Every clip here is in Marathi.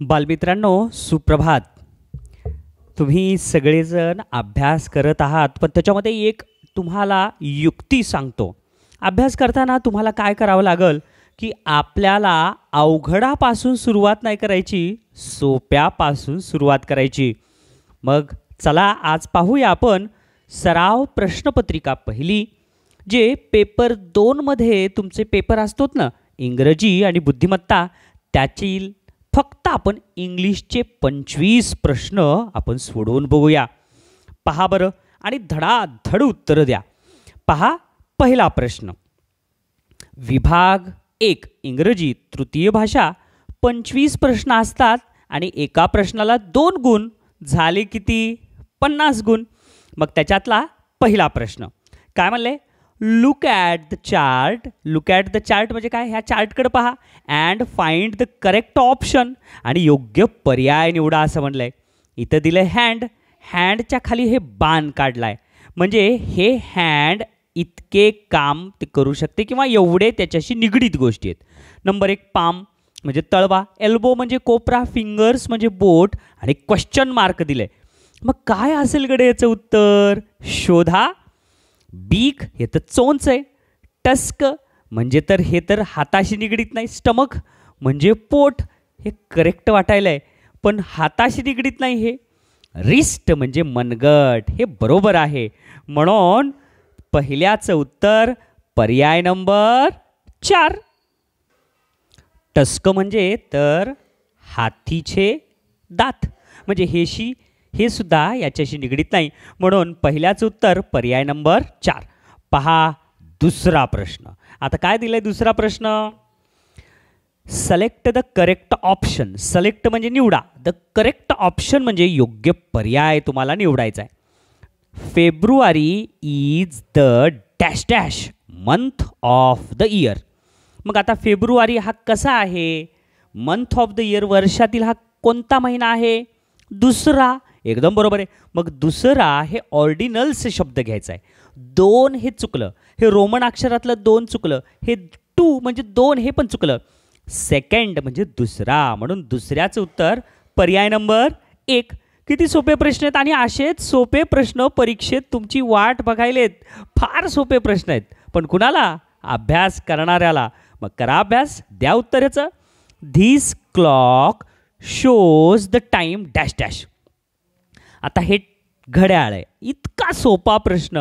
बालमित्रांनो सुप्रभात. तुम्ही सगळेजण अभ्यास करत आहात, पण त्याच्यामध्ये एक तुम्हाला युक्ती सांगतो. अभ्यास करताना तुम्हाला काय करावं लागेल की आपल्याला अवघडापासून सुरुवात नाही करायची, सोप्यापासून सुरुवात करायची. मग चला आज पाहूया आपण सराव प्रश्नपत्रिका पहिली, जे पेपर 2 मध्ये तुमचे पेपर असतात ना, इंग्रजी आणि बुद्धिमत्ता, त्याची फक्त आपण इंग्लिशचे 25 प्रश्न आपण सोडवून बघूया. पहा बरं आणि धडाधड उत्तर द्या. पहा पहिला प्रश्न. विभाग 1 इंग्रजी तृतीय भाषा 25 प्रश्न असतात आणि एका प्रश्नाला 2 गुण, झाले किती? 50 गुण. मग त्याच्यातला पहिला प्रश्न काय म्हणले? Look at the chart. Look at the chart म्हणजे काय? ह्या चार्टकडे पहा and find the correct option आणि योग्य पर्याय निवडा असं म्हणलंय. इथं दिलंय हँड. हँडच्या खाली हे बाण काढलाय, म्हणजे हे हँड इतके काम ते करू शकते किंवा एवढे त्याच्याशी निगडीत गोष्टी आहेत. नंबर 1 पाम म्हणजे तळवा, एल्बो म्हणजे कोपरा, फिंगर्स म्हणजे बोट आणि क्वेश्चन मार्क दिले. मग काय असेल गडे याचं उत्तर? शोधा. बीक हे तर चोंच आहे. टस्क म्हणजे तर हे तर हाताशी निगडीत नाही. स्टमक म्हणजे पोट, हे करेक्ट वाटायला आहे, पण हाताशी निगडीत नाही. हे रिस्ट म्हणजे मनगट, हे बरोबर आहे. म्हणून पहिल्याचं उत्तर पर्याय नंबर 4. टस्क म्हणजे तर हातीचे दात, म्हणजे हे सुद्धा याच्याशी निगडीत नाही, म्हणून पहिल्याचं उत्तर पर्याय नंबर 4. पहा दुसरा प्रश्न. आता काय दिलंय दुसरा प्रश्न? Select the correct option. Select म्हणजे निवडा, द करेक्ट ऑप्शन म्हणजे योग्य पर्याय तुम्हाला निवडायचा आहे. February is the dash dash month of the year. मग आता फेब्रुवारी हा कसा आहे? मंथ ऑफ द इयर, वर्षातील हा कोणता महिना आहे? दुसरा. एकदम बरोबर आहे. मग दुसरा हे ऑर्डिनल्स शब्द घ्यायचा आहे. 2 हे चुकलं, हे रोमन अक्षरातलं 2 चुकलं, हे 2 म्हणजे 2 हे पण चुकलं. सेकंड म्हणजे दुसरा, म्हणून दुसऱ्याचं उत्तर पर्याय नंबर 1. किती सोपे प्रश्न आहेत आणि असेच सोपे प्रश्न परीक्षेत तुमची वाट बघायलेत. फार सोपे प्रश्न आहेत, पण कुणाला? अभ्यास करणाऱ्याला. मग करा अभ्यास, द्या उत्तराचं. This clock shows the time dash dash. आता हे घड्याळ आहे. इतका सोपा प्रश्न.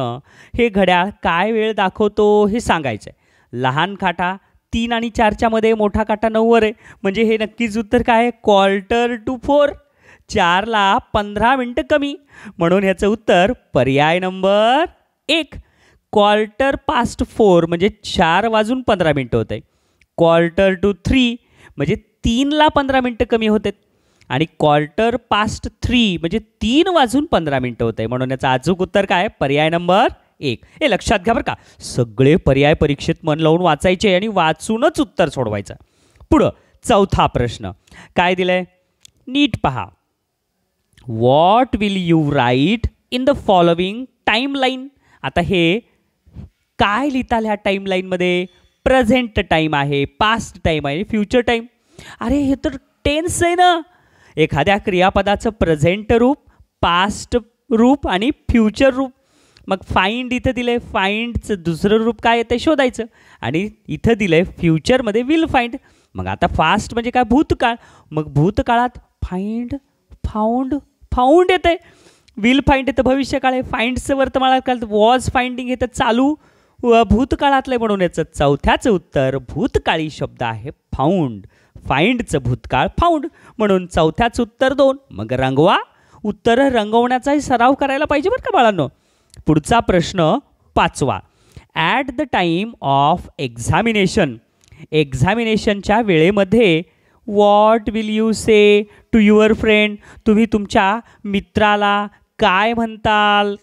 हे घड्याळ काय वेळ दाखवतो हे सांगायचं आहे. लहान काटा 3 आणि 4च्या मध्ये, मोठा काटा 9 वर आहे, म्हणजे हे नक्कीच उत्तर काय आहे? 3:15. 4ला 15 मिनटं कमी, म्हणून ह्याचं उत्तर पर्याय नंबर 1. 4:15 म्हणजे 4 वाजून 15 मिनटं होत आहे. 2:45 म्हणजे 3ला 15 मिनटं कमी होते आणि 3:15 म्हणजे 3 वाजून 15 मिनटं होत आहे, म्हणून याचं अचूक उत्तर काय? पर्याय नंबर 1. हे लक्षात घ्या बरं का, सगळे पर्याय परीक्षेत मन लावून वाचायचे आणि वाचूनच उत्तर सोडवायचं. पुढं चौथा प्रश्न काय दिलंय? नीट पहा. What will you write in the following timeline. आता हे काय लिहिताल ह्या टाईमलाईनमध्ये? प्रेझेंट टाईम आहे, पास्ट टाईम आहे, फ्युचर टाईम. अरे हे तर टेन्स आहे ना. एखाद्या क्रियापदाचं प्रेझेंट रूप, पास्ट रूप आणि फ्युचर रूप. मग फाइंड इथं दिलंय, फाइंडचं दुसरं रूप काय आहे ते शोधायचं, आणि इथं दिलंय फ्युचरमध्ये विल फाइंड. मग आता फास्ट म्हणजे काय? भूतकाळ. मग भूतकाळात फाइंड, फाउंड, फाउंड येते. विल फाइंड येतं भविष्यकाळ आहे. फाइंडचं वर्तमानकाळ, वॉज फाइंडिंग येतं चालू भूतकाळातलं, म्हणून याचं चौथ्याचं उत्तर भूतकाळी शब्द आहे फाउंड. फाइंडचं भूतकाळ फाउंड, म्हणून चौथ्याचं उत्तर 2. मग रंगवा. उत्तर रंगवण्याचाही सराव करायला पाहिजे बरं का बाळांनो. पुढचा प्रश्न 5वा. At the time of examination. एक्झामिनेशनच्या वेळेमध्ये what will you say to your friend. तुम्ही तुमच्या मित्राला काय म्हणताल?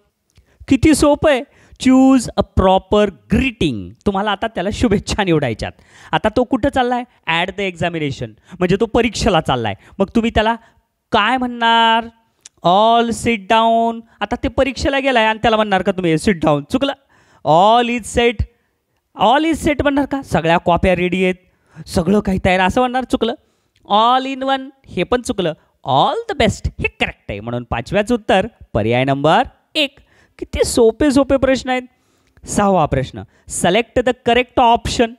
किती सोपं आहे. Choose a proper greeting. तुम्हाला आता त्याला शुभेच्छा निवडायच्यात. आता तो कुठं चाललाय? ॲट द एक्झामिनेशन, म्हणजे तो परीक्षेला चाललाय. मग तुम्ही त्याला काय म्हणणार? All sit down. आता ते परीक्षेला गेलाय आणि त्याला म्हणणार का तुम्ही सिट डाऊन? चुकलं. All is set. All is set म्हणणार का? सगळ्या कॉप्या रेडी आहेत, सगळं काही तयार असं म्हणणार? चुकलं. ऑल इन वन हे पण चुकलं. ऑल द बेस्ट हे करेक्ट आहे. म्हणून 5व्याचं उत्तर पर्याय नंबर 1. किती सोपे सोपे प्रश्न आहेत. 6वा प्रश्न, सिलेक्ट द करेक्ट ऑप्शन.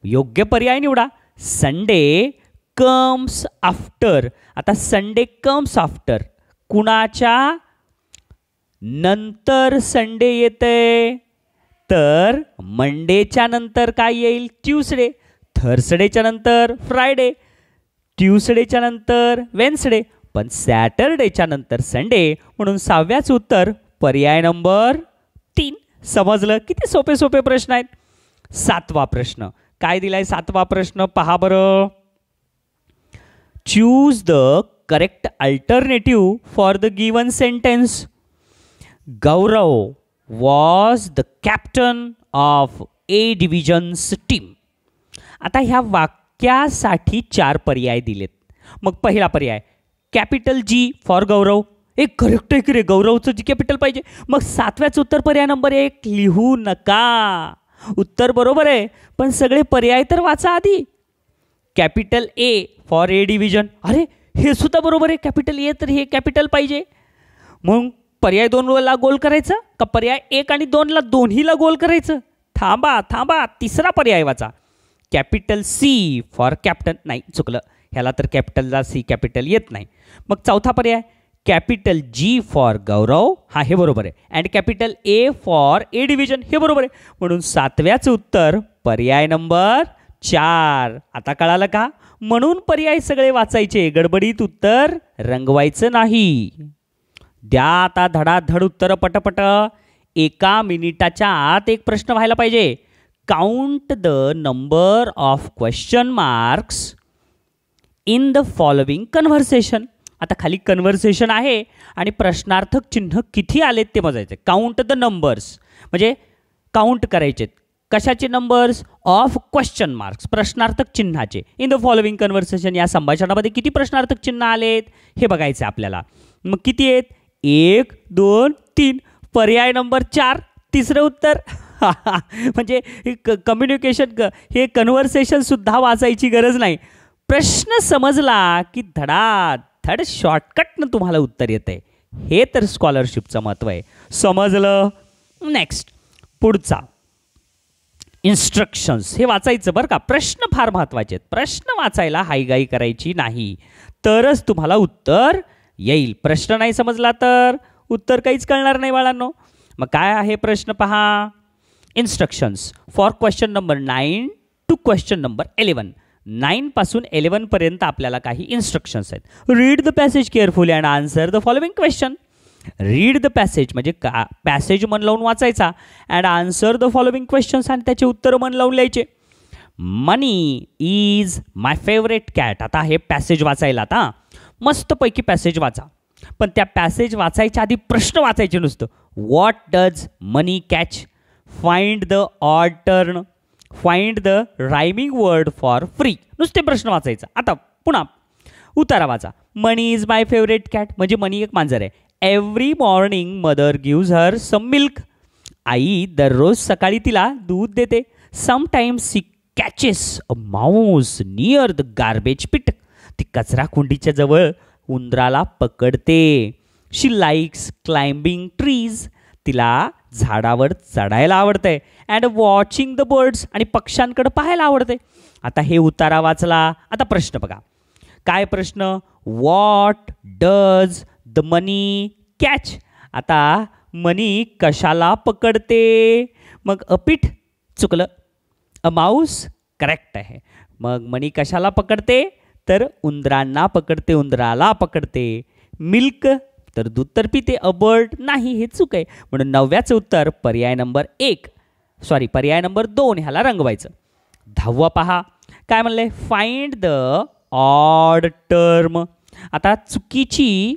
योग्य पर्याय निवडा. Sunday comes after. आता संडे कम्स आफ्टर कुणाच्या नंतर संडे येते, तर मंडेच्या नंतर काय येईल, ट्यूसडे. थर्सडेच्या नंतर फ्रायडे, ट्यूसडेच्या नंतर वेन्सडे, पण सॅटरडेच्या नंतर संडे. म्हणून 6व्याचं उत्तर पर्याय नंबर 3. समजलं. किती सोपे सोपे प्रश्न आहेत. 7वा प्रश्न काय दिलाय. 7वा प्रश्न पहा बरं. Choose the correct alternative for the given sentence. Gaurav was the captain of A divisions team. आता ह्या वाक्यासाठी 4 पर्याय दिलेत. मग पहिला पर्याय कॅपिटल जी फॉर गौरव. एक करेक्ट आहे की रे, गौरवचं जी कॅपिटल पाहिजे. मग 7व्याचं उत्तर पर्याय नंबर 1 लिहू नका. उत्तर बरोबर आहे, पण सगळे पर्याय तर वाचा आधी. Capital A for a division. अरे हे सुद्धा बरोबर आहे. कॅपिटल ए तर हे कॅपिटल पाहिजे. मग पर्याय 2ला गोल करायचं का पर्याय 1 आणि 2ला दोन्हीला गोल करायचं. थांबा थांबा. 3रा पर्याय वाचा. Capital C for captain. नाही चुकलं, ह्याला तर कॅपिटलला सी कॅपिटल येत नाही. मग 4था पर्याय कॅपिटल जी फॉर गौरव. हा हे बरोबर आहे. And capital A for a division हे बरोबर आहे. म्हणून 7व्याचं उत्तर पर्याय नंबर 4. आता कळालं का. म्हणून पर्याय सगळे वाचायचे, गडबडीत उत्तर रंगवायचं नाही. द्या आता धडाधड उत्तर पटपट. 1 मिनिटाच्या आत एक प्रश्न व्हायला पाहिजे. Count the number of question marks in the following conversation. आता खाली कन्व्हर्सेशन आहे आणि प्रश्नार्थक चिन्ह किती आलेत ते मोजायचे. काउंट द नंबर्स म्हणजे काउंट करायचे. कशाचे नंबर्स. ऑफ क्वेश्चन मार्क्स प्रश्नार्थक चिन्हाचे. इन द फॉलोइंग कन्व्हर्सेशन या संभाषणामध्ये किती प्रश्नार्थक चिन्ह आलेत हे बघायचे आपल्याला. मग किती आहेत. 1 2 3. पर्याय नंबर 4 3रं उत्तर. म्हणजे कम्युनिकेशन हे कन्व्हर्सेशन सुद्धा वाचायची गरज नाही. प्रश्न समजला की धडाधड शॉर्टकटनं तुम्हाला उत्तर येतंय. हे तर स्कॉलरशिपचं महत्त्व आहे. समजलं. नेक्स्ट पुढचा इन्स्ट्रक्शन्स हे वाचायचं बरं का. प्रश्न फार महत्त्वाचे आहेत. प्रश्न वाचायला हाईगाई करायची नाही, तरच तुम्हाला उत्तर येईल. प्रश्न नाही समजला तर उत्तर काहीच कळणार नाही बाळांनो. मग काय आहे प्रश्न पहा. Instructions for question number 9 to question number 11. 9 पासून 11 पर्यंत आपल्याला काही इन्स्ट्रक्शन्स आहेत. Read the passage carefully and answer the following question. Read the passage म्हणजे पॅसेज मन लावून वाचायचा. And answer the following questions आणि त्याचे उत्तर मन लावून लिहायचे. Money is my favourite cat. आता हे पॅसेज वाचायला आता मस्तपैकी पॅसेज वाचा. पण त्या पॅसेज वाचायच्या आधी प्रश्न वाचायचे नुसतं. What does Money catch. Find the odd term. Find the rhyming word for free. नुसते प्रश्न वाचायचा. आता पुन्हा उतारा वाचा. Money is my favourite cat म्हणजे मनी एक मांजर आहे. Every morning mother gives her some milk. आई दररोज सकाळी तिला दूध देते. Sometimes she catches a mouse near the garbage pit. ती कचरा कुंडीच्या जवळ उंदराला पकडते. She likes climbing trees. तिला झाडावर चढायला आवडतंय. अँड वॉचिंग द बर्ड्स आणि पक्ष्यांकडे पाहायला आवडते. आता हे उतारा वाचला. आता प्रश्न बघा. काय प्रश्न. What does the money catch. आता मनी कशाला पकडते. मग अ पिट चुकलं. अ माऊस करेक्ट आहे. मग मनी कशाला पकडते तर उंदरांना पकडते, उंदराला पकडते. मिल्क तर दूध तर पिते. अ बर्ड नाही, हे चूक आहे. म्हणून 9व्याचं उत्तर पर्याय नंबर 2 ह्याला रंगवायचं. 10वा पहा काय म्हणलंय. Find the odd term. आता चुकीची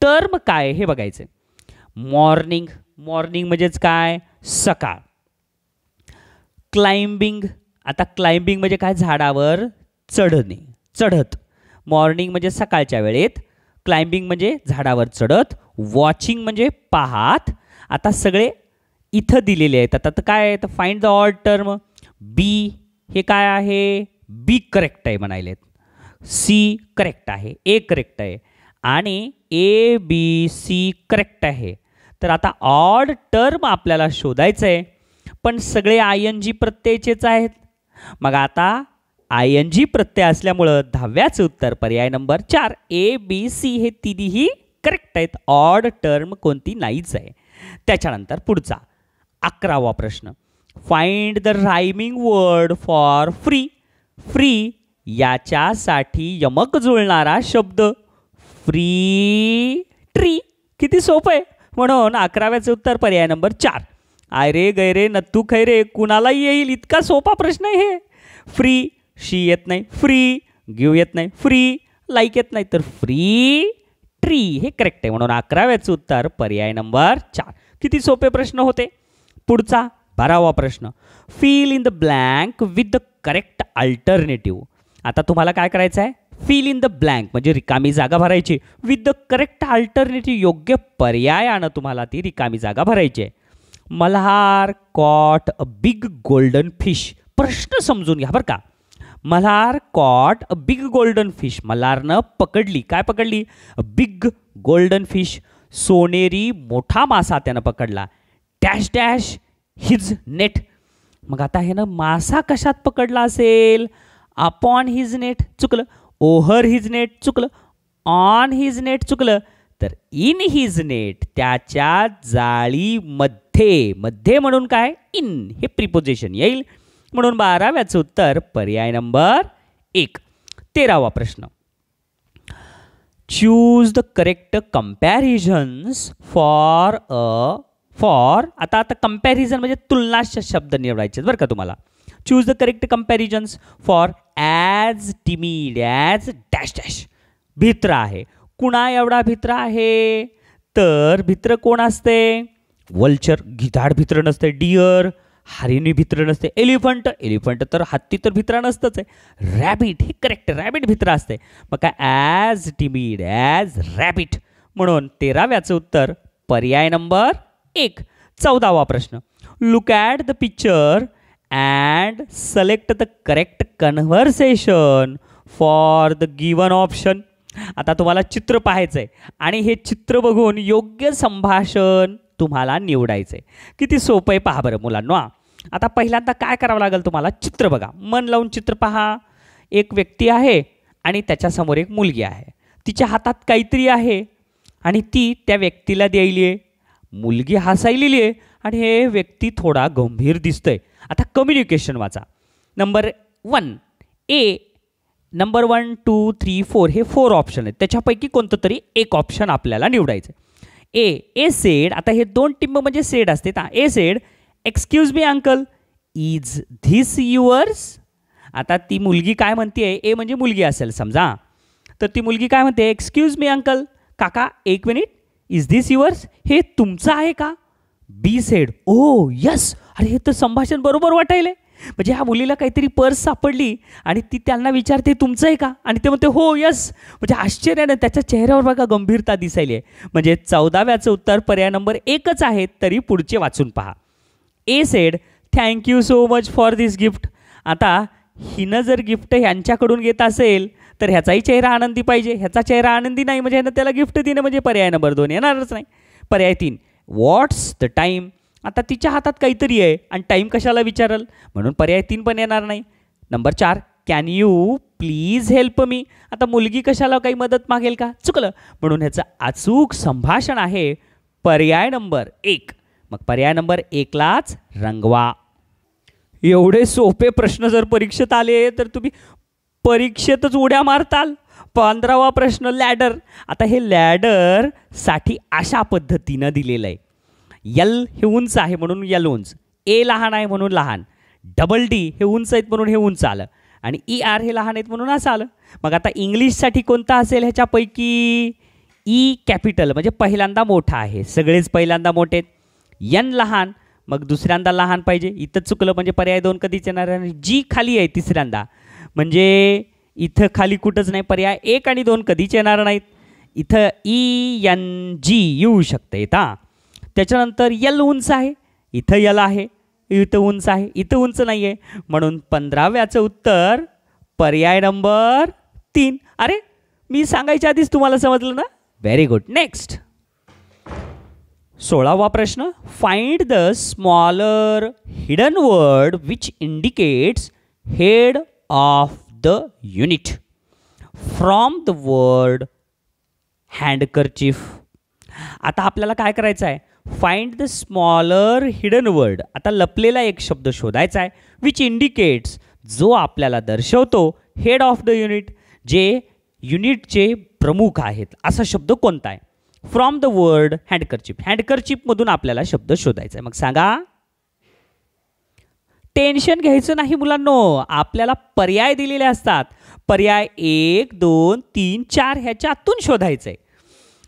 टर्म काय हे बघायचं. मॉर्निंग. मॉर्निंग म्हणजेच काय सकाळ. क्लाइम्बिंग. आता क्लाइम्बिंग म्हणजे काय झाडावर चढणे, चढत. मॉर्निंग म्हणजे सकाळच्या वेळेत. क्लाइम्बिंग म्हणजे झाडावर चढत. वॉचिंग म्हणजे पाहात. आता सगळे इथं दिलेले आहेत. आता काय आहे तर फाइंड द ऑड टर्म. बी हे काय आहे. बी करेक्ट आहे म्हणायलेत. सी करेक्ट आहे, ए करेक्ट आहे आणि ए बी सी करेक्ट आहे. तर आता ऑड टर्म आपल्याला शोधायचं आहे, पण सगळे आय एन जी प्रत्ययाचेच आहेत. मग आता आय एन जी प्रत्यय असल्यामुळं 10व्याचं उत्तर पर्याय नंबर 4 ए बी सी हे तिन्ही करेक्ट आहेत. ऑड टर्म कोणती नाहीच आहे. त्याच्यानंतर पुढचा 11वा प्रश्न, find the rhyming word for free. Free याच्यासाठी यमक जुळणारा शब्द फ्री ट्री. किती सोपं आहे. म्हणून 11व्याचं उत्तर पर्याय नंबर 4. आय रे गैरे नत्तू खैरे कुणालाही येईल इतका सोपा प्रश्न आहे हे. फ्री, शी येत नाही, फ्री गिव येत नाही, फ्री लाईक येत नाही, तर फ्री ट्री हे करेक्ट आहे. म्हणून 11व्याचं उत्तर पर्याय नंबर 4. किती सोपे प्रश्न होते. पुढचा 12वा प्रश्न, fill in the blank with the correct alternative. आता तुम्हाला काय करायचं आहे, फिल इन द ब्लँक म्हणजे रिकामी जागा भरायची, विथ द करेक्ट अल्टरनेटिव्ह योग्य पर्यायानं तुम्हाला ती रिकामी जागा भरायची आहे. Malhar caught a big golden fish. प्रश्न समजून घ्या बरं का. Malhar caught a big golden fish. मल्हारनं पकडली, काय पकडली, अ बिग गोल्डन फिश. सोनेरी मोठा मासा त्यानं पकडला. Dash dash his net. मग आता हे ना मासा कशात पकडला असेल, अपॉन हिज नेट चुकलं, ओव्हर हिज नेट चुकलं, ऑन हिज नेट चुकलं, तर इन हिज नेट त्याच्या जाळीमध्ये. मध्ये म्हणून काय, इन हे प्रिपोजिशन येईल. म्हणून 12व्याचं उत्तर पर्याय नंबर 1. 13वा प्रश्न, choose the correct comparisons for आता कंपॅरिझन म्हणजे तुलनाचे शब्द निवडायचे बरं का तुम्हाला. Choose the correct comparisons for as timid as dash dash. भित्र आहे, कुणा एवढा भित्र आहे, तर भित्र कोण असते, वल्चर गिधाड भित्र नसते, डिअर हरिणी भित्र नसते, एलिफंट तर हत्ती तर भित्रा नसतंच आहे, रॅबिट हे करेक्ट, रॅबिट भित्र असते. मग काय ॲज टिमिड ॲज रॅबिट. म्हणून 13व्याचं उत्तर पर्याय नंबर 1. 14वा प्रश्न, look at the picture and select the correct conversation for the given option. आता तुम्हाला चित्र पाहायचं आहे आणि हे चित्र बघून योग्य संभाषण तुम्हाला निवडायचं आहे. किती सोपं आहे पहा बरं मुलांनो. आता पहिल्यांदा काय करावं लागेल तुम्हाला, चित्र बघा, मन लावून चित्र पहा. एक व्यक्ती आहे आणि त्याच्यासमोर एक मुलगी आहे. तिच्या हातात काहीतरी आहे आणि ती त्या व्यक्तीला द्यायली आहे. मुलगी हसायलेली आहे आणि हे व्यक्ती थोडा गंभीर दिसतोय. आता कम्युनिकेशन वाचा. नंबर 1 ए, नंबर 1 2 3 4 हे 4 ऑप्शन आहेत. त्याच्यापैकी कोणतं तरी एक ऑप्शन आपल्याला निवडायचं. He said. आता हे 2 टिंब म्हणजे सेड असते. He said excuse me uncle, is this yours. आता ती मुलगी काय म्हणते, ए म्हणजे मुलगी असेल समजा, तर ती मुलगी काय म्हणते, एक्सक्यूज मी अंकल, काका एक मिनिट, इज धिस युअर्स, हे तुमचं आहे का. Be said O yes. अरे हे तर संभाषण बरोबर वाटायले. म्हणजे ह्या मुलीला काहीतरी पर्स सापडली आणि ती त्यांना विचारते तुमचं आहे का, आणि ते म्हणते हो यस. म्हणजे आश्चर्याने त्याच्या चेहऱ्यावर बघा गंभीरता दिसायली आहे. म्हणजे 14व्याचं उत्तर पर्याय नंबर 1च आहे. तरी पुढचे वाचून पहा. He said thank you so much for this gift. आता हिनं जर गिफ्ट ह्यांच्याकडून घेत असेल तर ह्याचाही चेहरा आनंदी पाहिजे. ह्याचा चेहरा आनंदी नाही म्हणजे ह्यानं त्याला गिफ्ट देणं म्हणजे पर्याय नंबर 2 येणारच नाही. पर्याय 3 व्हॉट्स द टाईम. आता तिच्या हातात काहीतरी आहे आणि टाईम कशाला विचारल, म्हणून पर्याय 3 पण येणार नाही. Number 4 can you please help me. आता मुलगी कशाला काही मदत मागेल का, चुकलं. म्हणून ह्याचं अचूक संभाषण आहे पर्याय नंबर 1. मग पर्याय नंबर 1लाच रंगवा. एवढे सोपे प्रश्न जर परीक्षेत आले तर तुम्ही परीक्षेतच उड्या मारताल. 15वा प्रश्न लॅडर. आता हे लॅडर साठी अशा पद्धतीनं दिलेलं आहे. यल हे उंच आहे म्हणून यल उंच, ए लहान आहे म्हणून लहान, डबल डी हे उंच आहेत म्हणून हे उंच आलं, आणि ई आर हे लहान आहेत म्हणून असं आलं. मग आता इंग्लिशसाठी कोणता असेल ह्याच्यापैकी, ई कॅपिटल म्हणजे पहिल्यांदा मोठा आहे, सगळेच पहिल्यांदा मोठे आहेत. एन लहान मग दुसऱ्यांदा लहान पाहिजे, इथं चुकलं म्हणजे पर्याय 2 कधीच येणार आहे. जी खाली आहे तिसऱ्यांदा म्हणजे इथं खाली कुठंच नाही, पर्याय 1 आणि 2 कधीच येणार नाहीत. इथं ई एन जी येऊ शकते. त्याच्यानंतर यल उंच आहे, इथं यल आहे, इथं उंच आहे, इथं उंच नाही आहे. म्हणून 15व्याचं उत्तर पर्याय नंबर 3. अरे मी सांगायच्या आधीच तुम्हाला समजलं ना. Very good. नेक्स्ट 16वा प्रश्न. Find the smaller hidden word which indicates head of the unit from the word handkerchief. आता आपल्याला काय करायचं आहे, find the smaller hidden word. आता लपलेला एक शब्द शोधायचा आहे विच इंडिकेट्स, जो आपल्याला दर्शवतो हेड ऑफ द युनिट, जे युनिटचे प्रमुख आहेत असा शब्द कोणता आहे. From the word handkerchief. हँडकर्चिफमधून आपल्याला शब्द शोधायचा आहे. मग सांगा. टेन्शन घ्यायचं नाही मुलांनो, आपल्याला पर्याय दिलेले असतात. पर्याय 1, 2, 3, 4 ह्याच्यातून शोधायचं आहे.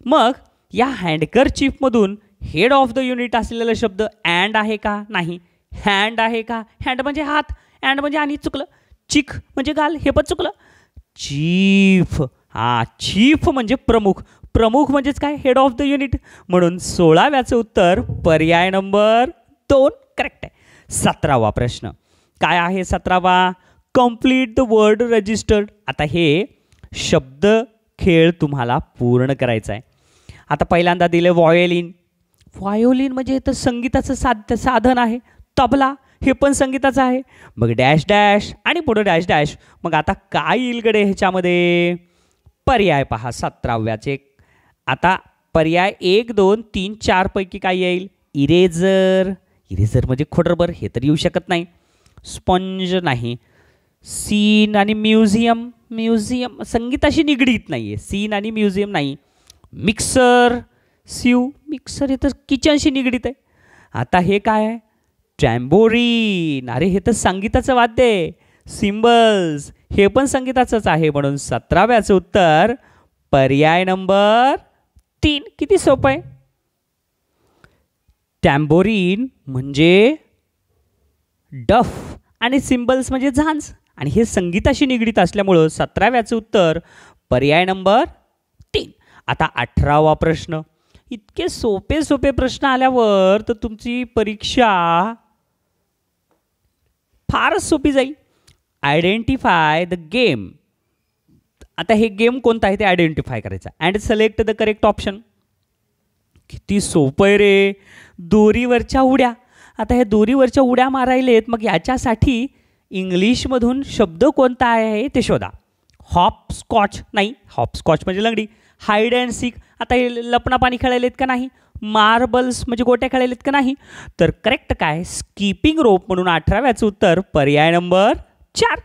मग या हँडकर्चिफमधून हेड ऑफ द युनिट असलेला शब्द अँड आहे का, नाही. हँड आहे का, हँड म्हणजे हात, अँड म्हणजे आणि चुकलं. चिक म्हणजे गाल, हे पण चुकलं. चीफ, हा चीफ म्हणजे प्रमुख. प्रमुख म्हणजेच काय, हेड ऑफ द युनिट. म्हणून 16व्याचं उत्तर पर्याय नंबर 2 करेक्ट आहे. 17वा प्रश्न काय आहे. 17वा. Complete the word registered. आता हे शब्द खेळ तुम्हाला पूर्ण करायचा आहे. आता पहिल्यांदा दिले व्हायोलिन. व्हायोलिन म्हणजे तर संगीताचं साधन आहे. तबला हे पण संगीताचं आहे. मग डॅश डॅश आणि पुढे डॅश डॅश. मग आता काय येईल गडे ह्याच्यामध्ये. पर्याय पहा 17व्याचे. आता पर्याय 1, 2, 3, 4 पैकी काय येईल. इरेजर. इरेजर म्हणजे खोडरबर, हे तर येऊ शकत नाही. स्पंज नाही. सीन आणि म्युझियम. म्युझियम संगीताशी निगडीत नाही आहे. सीन आणि म्युझियम नाही. मिक्सर. सिव. मिक्सर हे तर किचनशी निगडीत आहे. आता हे काय आहे. ट्रॅम्बोरीन. अरे हे तर संगीताचं वाद्य आहे. सिम्बल्स हे पण संगीताचंच आहे. म्हणून 17व्याचं उत्तर पर्याय नंबर 3. किती सोपं आहे. टॅम्बोरीन म्हणजे डफ आणि सिम्बल्स म्हणजे झांज, आणि हे संगीताशी निगडीत असल्यामुळं 17व्याचं उत्तर पर्याय नंबर 3. आता 18वा प्रश्न. इतके सोपे सोपे प्रश्न आल्यावर तर तुमची परीक्षा फारच सोपी जाईल. Identify the game. आता हे गेम कोणतं आहे ते आयडेंटिफाय करायचं and select the correct option. किती सोपं आहे रे. दोरीवरच्या उड्या. आता हे दोरीवरच्या उड्या मारायलेत, मग याच्यासाठी इंग्लिशमधून शब्द कोणता आहे ते शोधा. हॉपस्कॉच नाही, हॉपस्कॉच म्हणजे लंगडी. Hide and sick. आता हे लपणा पाणी खेळायलेत का नाही. मार्बल्स म्हणजे गोट्या खेळायलेत का नाही. तर करेक्ट काय, स्किपिंग रोप. म्हणून 18व्याचं उत्तर पर्याय नंबर 4.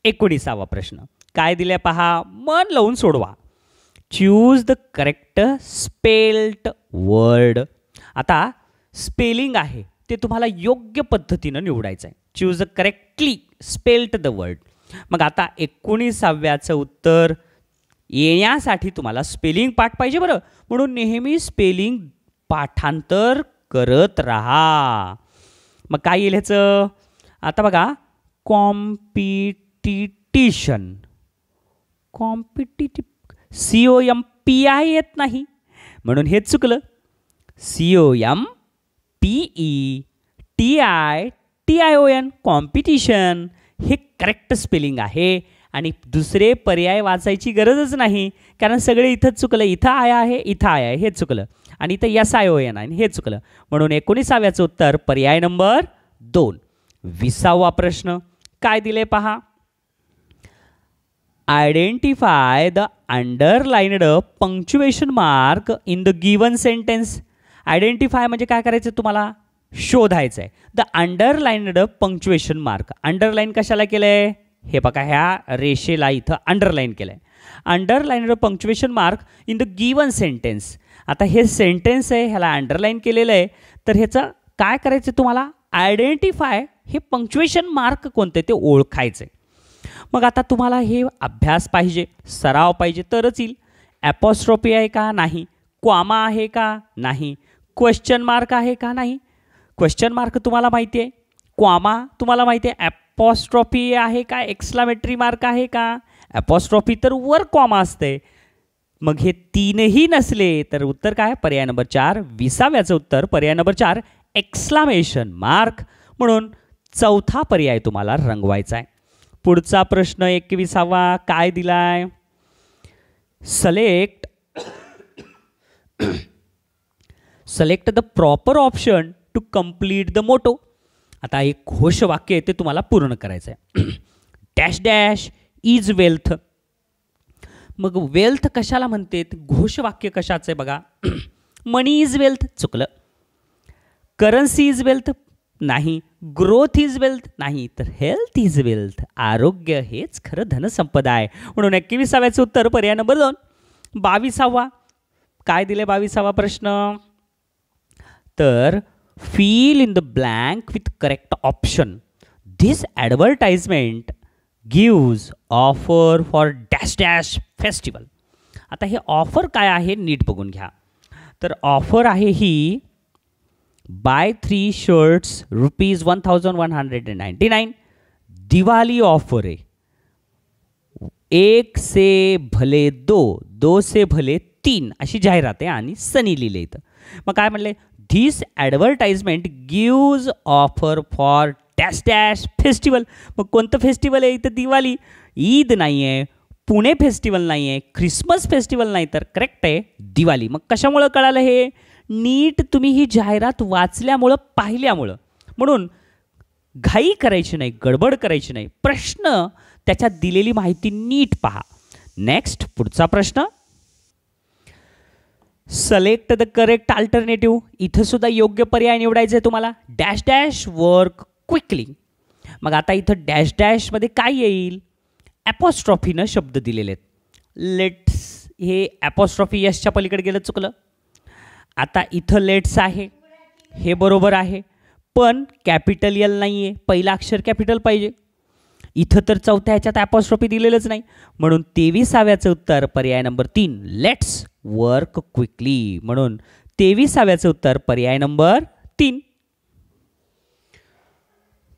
19वा प्रश्न काय दिले पहा. मन लावून सोडवा. Choose the correct spelled word. आता स्पेलिंग आहे ते तुम्हाला योग्य पद्धतीनं निवडायचं आहे. Choose the correctly spelled the word. मग आता 19व्याचं उत्तर येण्यासाठी तुम्हाला स्पेलिंग पाठ पाहिजे बरं. म्हणून नेहमी स्पेलिंग पाठांतर करत राहा. मग काय येईल ह्याचं. आता बघा कॉम्पिटिशन. कॉम्पिटिटिव्ह. COMPI येत नाही म्हणून हे चुकलं. COMPETITION कॉम्पिटिशन हे करेक्ट स्पेलिंग आहे. आणि दुसरे पर्याय वाचायची गरजच नाही, कारण सगळे इथंच चुकलं. इथं आया आहे, इथं आया आहे, हे चुकलं. आणि इथं SION आहे, हे चुकलं. म्हणून 19व्याचं उत्तर पर्याय नंबर 2. 20वा प्रश्न काय दिले पहा. Identify the underlined punctuation mark in the given sentence. Identify म्हणजे काय करायचं तुम्हाला, शोधायचं आहे. The underlined punctuation mark. Underline कशाला केलं आहे, हे बघा ह्या रेषेला इथं अंडरलाईन केलं आहे. Underlined punctuation mark in the given sentence. आता हे सेंटेन्स आहे, ह्याला अंडरलाईन केलेलं आहे. तर ह्याचं काय करायचं तुम्हाला, आयडेंटिफाय हे पंक्च्युएशन मार्क कोणते ते ओळखायचं. मग आता तुम्हाला हे अभ्यास पाहिजे, सराव पाहिजे तरच येईल. ॲपॉस्ट्रॉफी आहे का, नाही. क्वामा आहे का, नाही. क्वेश्चन मार्क आहे का, नाही. क्वेश्चन मार्क तुम्हाला माहिती आहे, क्वामा तुम्हाला माहिती आहे. ॲपॉस्ट्रॉफी आहे का, एक्सक्लामेटरी मार्क आहे का. ॲपॉस्ट्रॉफी तर वर क्वामा असते. मग हे तीनही नसले तर उत्तर काय, पर्याय नंबर 4. 20व्याचं उत्तर पर्याय नंबर 4 एक्सक्लामेशन मार्क. म्हणून चौथा पर्याय तुम्हाला रंगवायचा आहे. पुढचा प्रश्न 21वा काय दिलाय? Select the proper option to complete the motto. आता एक घोषवाक्य आहे ते तुम्हाला पूर्ण करायचं आहे. Dash dash is wealth. मग वेल्थ कशाला म्हणते? घोषवाक्य कशाचं आहे बघा. मनी इज वेल्थ चुकलं. करन्सी इज वेल्थ नाही. ग्रोथ इज वेल्थ नाही. तर हेल्थ इज वेल्थ. आरोग्य हेच खरं धनसंपदा आहे. म्हणून 21व्याचं उत्तर पर्याय नंबर 2. 22वा काय दिले? 22वा प्रश्न. तर fill in the blank with correct option. This advertisement gives offer for dash dash festival. आता हे ऑफर काय आहे नीट बघून घ्या. तर ऑफर आहे ही बाय 3 शर्ट्स ₹1199. दिवाळी ऑफर आहे. 1 से भले 2, 2 से भले 3 अशी जाहिरात आहे आणि सनी लिहिले इथं. मग काय म्हणले? This advertisement gives offer for dash dash festival. मग कोणतं फेस्टिवल आहे इथं? दिवाळी. ईद नाही आहे, पुणे फेस्टिवल नाही आहे, ख्रिसमस फेस्टिवल नाही, तर करेक्ट आहे दिवाळी. मग कशामुळं कळालं हे? नीट तुम्ही ही जाहिरात वाचल्यामुळं, पाहिल्यामुळं. म्हणून घाई करायची नाही, गडबड करायची नाही. प्रश्न त्याच्यात दिलेली माहिती नीट पहा. नेक्स्ट पुढचा प्रश्न. Select the correct alternative. इथं सुद्धा योग्य पर्याय निवडायचं आहे तुम्हाला. Dash dash work quickly. मग आता इथं डॅश डॅशमध्ये काय येईल? ॲपॉस्ट्रॉफीनं शब्द दिलेले आहेत. लेट्स हे ॲपॉस्ट्रॉफी यशच्या पलीकडे गेलं, चुकलं. आता इथं लेट्स आहे, हे बरोबर आहे, पण कॅपिटल एल नाही आहे. पहिला अक्षर कॅपिटल पाहिजे. इथं तर चौथ्या ह्याच्यात ॲपॉस्ट्रॉफी दिलेलंच नाही. म्हणून 23व्याचं उत्तर पर्याय नंबर 3 लेट्स वर्क क्विकली. म्हणून 23व्याचं उत्तर पर्याय नंबर 3.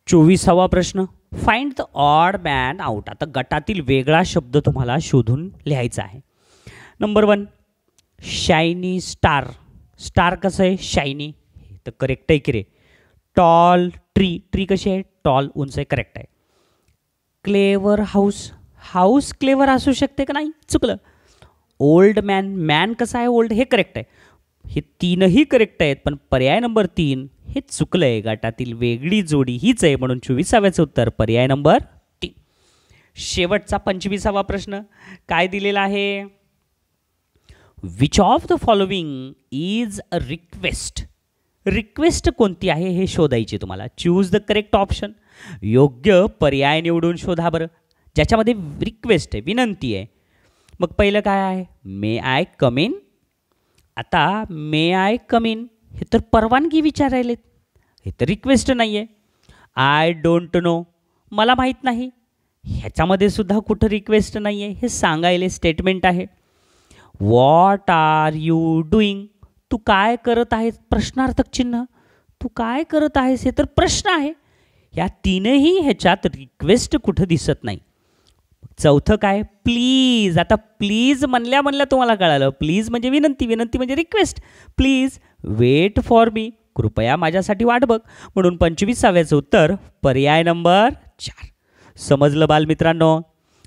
24वा प्रश्न. Find the odd man out. आता गटातील वेगळा शब्द तुम्हाला शोधून लिहायचा आहे. Number 1 shiny star. स्टार कसं आहे? शायनी. तर करेक्ट आहे की रे. Tall tree. ट्री कशी आहे? टॉल, उंच आहे, करेक्ट आहे. Clever house. हाऊस क्लेवर असू शकते का? नाही, चुकलं. Old man. मॅन कसं आहे? ओल्ड. हे करेक्ट आहे. हे तीनही करेक्ट आहेत, पण पर्याय नंबर 3 हे चुकलं आहे. गटातील वेगळी जोडी हीच आहे. म्हणून 24व्याचं उत्तर पर्याय नंबर 3. शेवटचा 25वा प्रश्न काय दिलेला आहे? Which of the following is a request. Request कोणती आहे हे शोधायची तुम्हाला. Choose the correct option. योग्य पर्याय निवडून शोधा बरं, ज्याच्यामध्ये रिक्वेस्ट आहे, विनंती आहे. मग पहिलं काय आहे? मे आय कम इन. आता मे आय कम इन हे तर परवानगी विचारायलेत, हे तर रिक्वेस्ट नाही आहे. आय डोंट नो, मला माहीत नाही, ह्याच्यामध्ये सुद्धा कुठं रिक्वेस्ट नाही आहे, हे सांगायले स्टेटमेंट आहे. What are you doing. तू काय करत आहेस? प्रश्नार्थक चिन्ह. तू काय करत आहेस हे तर प्रश्न आहे. या तीनही ह्याच्यात रिक्वेस्ट कुठं दिसत नाही. चौथं काय? प्लीज. आता प्लीज म्हणल्या तुम्हाला कळालं. प्लीज म्हणजे विनंती, विनंती म्हणजे request. Please wait for me. कृपया माझ्यासाठी वाट बघ. म्हणून 25व्याचं उत्तर पर्याय नंबर 4. समजलं बालमित्रांनो?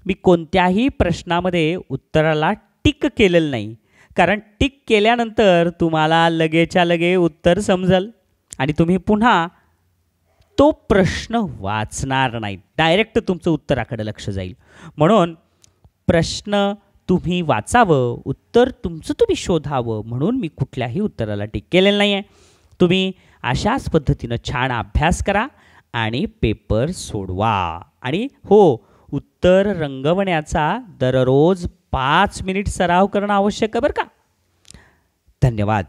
मी कोणत्याही प्रश्नामध्ये उत्तराला टिक केलेलं नाही, कारण टिक केल्यानंतर तुम्हाला लगेच्या लगे उत्तर समजेल आणि तुम्ही पुन्हा तो प्रश्न वाचणार नाही. डायरेक्ट तुमचं उत्तराकडे लक्ष जाईल. म्हणून प्रश्न तुम्ही वाचावं, उत्तर तुमचं तुम्ही शोधावं, म्हणून मी कुठल्याही उत्तराला टिक केलेलं नाही आहे. तुम्ही अशाच पद्धतीनं छान अभ्यास करा आणि पेपर सोडवा. आणि हो, उत्तर रंगवण्याचा दररोज 5 मिनिट सराव करणं आवश्यक आहे बरं का. धन्यवाद.